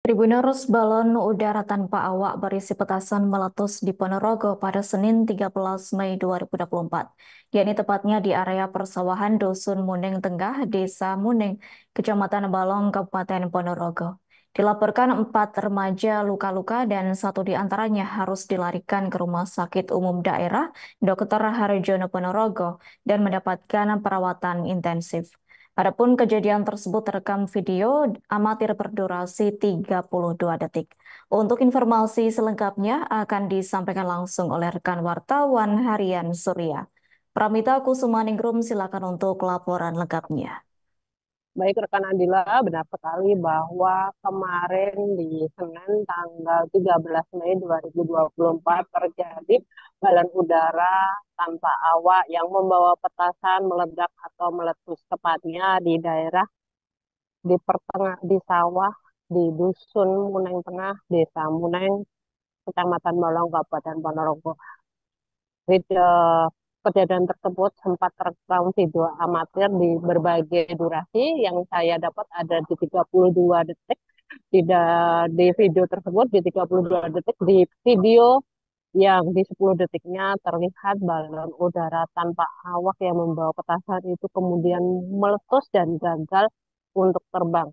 Tribuners balon udara tanpa awak berisi petasan meletus di Ponorogo pada Senin 13 Mei 2024. Yakni tepatnya di area persawahan Dusun Muneng Tengah, Desa Muneng, Kecamatan Balong, Kabupaten Ponorogo. Dilaporkan 4 remaja luka-luka dan satu di antaranya harus dilarikan ke Rumah Sakit Umum Daerah Dr. Harjono Ponorogo dan mendapatkan perawatan intensif. Adapun kejadian tersebut terekam video amatir berdurasi 32 detik. Untuk informasi selengkapnya akan disampaikan langsung oleh rekan wartawan Harian Surya. Pramita Kusumaningrum, silakan untuk laporan lengkapnya. Baik rekan Adila, benar sekali bahwa kemarin di Senin tanggal 13 Mei 2024 terjadi balon udara tanpa awak yang membawa petasan meledak atau meletus tepatnya di daerah di sawah di Dusun Muneng Tengah, Desa Muneng, Kecamatan Balong, Kabupaten Ponorogo. Kejadian tersebut sempat terekam video amatir di berbagai durasi yang saya dapat ada di 32 detik. Di video tersebut di 32 detik di video yang di 10 detiknya terlihat balon udara tanpa awak yang membawa petasan itu kemudian meletus dan gagal untuk terbang.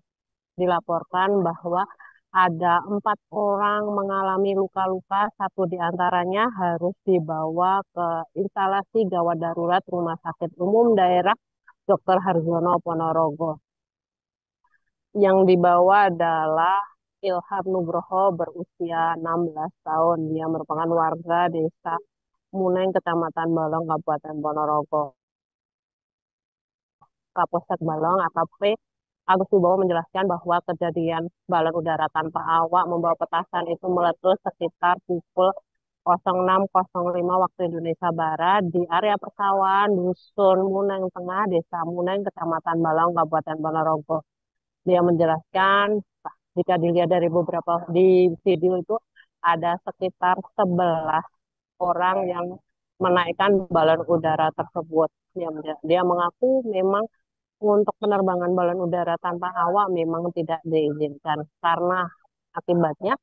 Dilaporkan bahwa ada 4 orang mengalami luka-luka, satu di antaranya harus dibawa ke instalasi gawat darurat Rumah Sakit Umum Daerah Dr. Harjono Ponorogo. Yang dibawa adalah Ilham Nugroho berusia 16 tahun. Dia merupakan warga desa Muneng, Kecamatan Balong, Kabupaten Ponorogo. Kapolsek Balong AKP Agus Wibowo menjelaskan bahwa kejadian balon udara tanpa awak membawa petasan itu meletus sekitar pukul 06.05 waktu Indonesia Barat di area persawahan Dusun Muneng Tengah, Desa Muneng, Kecamatan Balong, Kabupaten Ponorogo. Dia menjelaskan jika dilihat dari beberapa di video itu ada sekitar 11 orang yang menaikkan balon udara tersebut. Dia mengaku memang untuk penerbangan balon udara tanpa awak memang tidak diizinkan karena akibatnya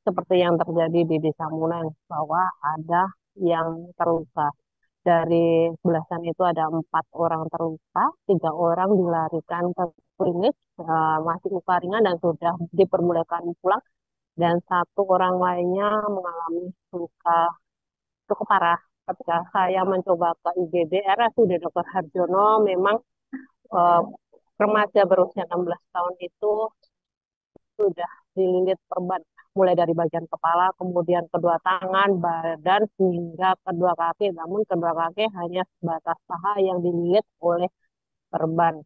seperti yang terjadi di Desa Muneng bahwa ada yang terluka. Dari belasan itu ada 4 orang terluka, 3 orang dilarikan ke klinik masih luka ringan dan sudah diperbolehkan pulang, dan 1 orang lainnya mengalami luka cukup parah. Ketika saya mencoba ke IGD RSUD Dr. Harjono, memang eh, remaja berusia 16 tahun itu sudah dililit perban mulai dari bagian kepala, kemudian kedua tangan, badan, hingga kedua kaki. Namun kedua kaki hanya sebatas paha yang dililit oleh perban.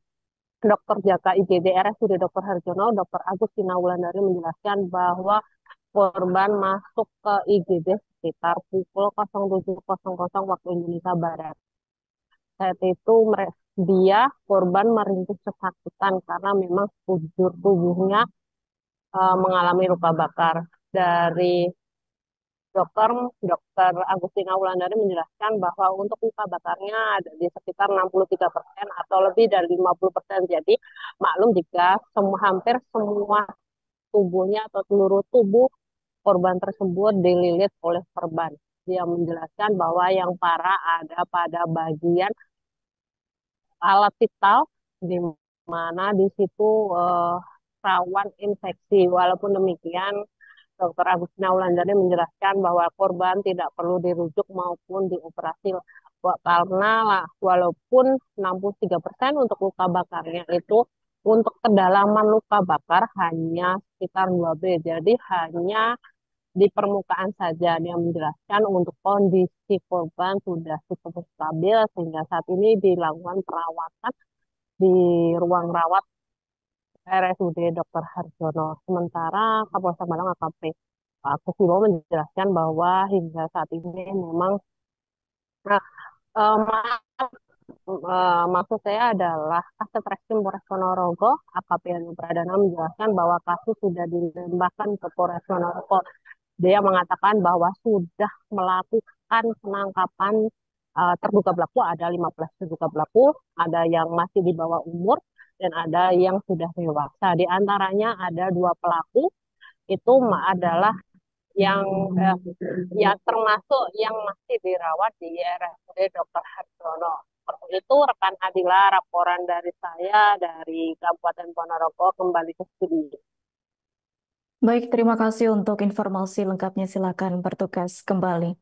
Dokter Jaka IGD RSUD Dr. Harjono, Dr. Agustina Wulandari menjelaskan bahwa korban masuk ke IGD sekitar pukul 07.00 waktu Indonesia Barat. Saat itu dia korban merintih kesakitan karena memang sekujur tubuhnya mengalami luka bakar. Dari dokter dokter Agustina Wulandari menjelaskan bahwa untuk luka bakarnya ada di sekitar 63% atau lebih dari 50%. Jadi maklum jika hampir semua tubuhnya atau seluruh tubuh korban tersebut dililit oleh perban. Dia menjelaskan bahwa yang parah ada pada bagian alat vital di mana di situ eh, rawan infeksi. Walaupun demikian, Dr. Agustina Wulandari menjelaskan bahwa korban tidak perlu dirujuk maupun dioperasi karena walaupun 63% untuk luka bakarnya itu untuk kedalaman luka bakar hanya sekitar 2B, jadi hanya di permukaan saja. Dia menjelaskan untuk kondisi korban sudah cukup stabil sehingga saat ini dilakukan perawatan di ruang rawat RSUD Dr. Harjono. Sementara Kapolsek Malang AKP Agus Wibowo menjelaskan bahwa hingga saat ini memang nah, maksud saya adalah Kasat Polres Ponorogo AKP Anu Pradana menjelaskan bahwa kasus sudah dilimpahkan ke Polres Ponorogo. Dia mengatakan bahwa sudah melakukan penangkapan terduga pelaku, ada 15 terduga pelaku, ada yang masih di bawah umur dan ada yang sudah dewasa. Di antaranya ada 2 pelaku adalah yang yang termasuk yang masih dirawat di RSUD Dr. Harjono. Seperti itu rekan Adila, laporan dari saya dari Kabupaten Ponorogo kembali ke studio. Baik, terima kasih untuk informasi lengkapnya. Silakan bertugas kembali.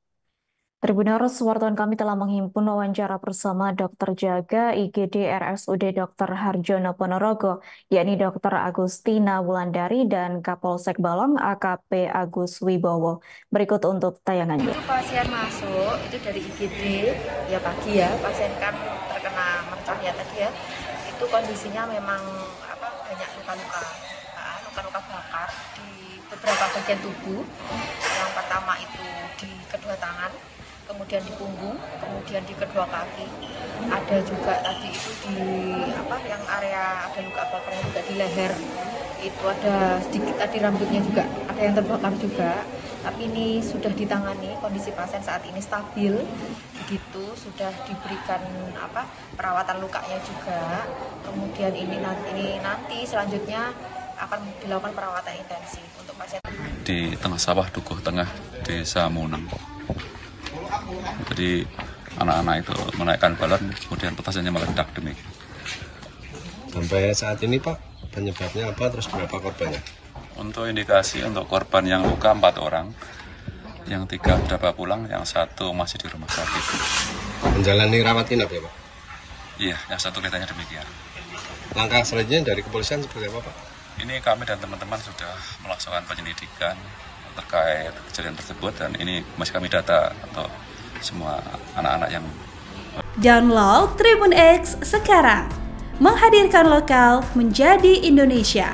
Tribuners, wartawan kami telah menghimpun wawancara bersama Dokter Jaga IGD RSUD Dr. Harjono Ponorogo, yakni Dr. Agustina Wulandari dan Kapolsek Balong AKP Agus Wibowo. Berikut untuk tayangannya. Itu pasien masuk itu dari IGD ya pagi ya, pasien kan terkena mercon ya tadi ya. Itu kondisinya memang banyak luka-luka bakar di beberapa bagian tubuh. Yang pertama itu di kedua tangan, kemudian di punggung, kemudian di kedua kaki. Ada juga tadi itu di yang area ada luka bakar juga di leher. Itu ada sedikit tadi rambutnya juga ada yang terbakar juga. Tapi ini sudah ditangani, kondisi pasien saat ini stabil. Begitu sudah diberikan perawatan lukanya juga. Kemudian ini nanti selanjutnya akan dilakukan perawatan intensif untuk pasien di tengah sawah Dukuh Tengah, Desa Muneng. Jadi anak-anak itu menaikkan balon, kemudian petasannya meledak demikian. Sampai saat ini Pak, penyebabnya apa, terus berapa korbannya? Untuk indikasi untuk korban yang luka 4 orang, yang 3 sudah pulang, yang 1 masih di rumah sakit. Menjalani rawat inap ya Pak? Iya, yang 1 kelihatannya demikian. Langkah selanjutnya dari kepolisian seperti apa Pak? Ini kami dan teman-teman sudah melaksanakan penyelidikan terkait kejadian tersebut, dan ini masih kami data untuk semua anak-anak yang... Download Tribun X sekarang, menghadirkan lokal menjadi Indonesia.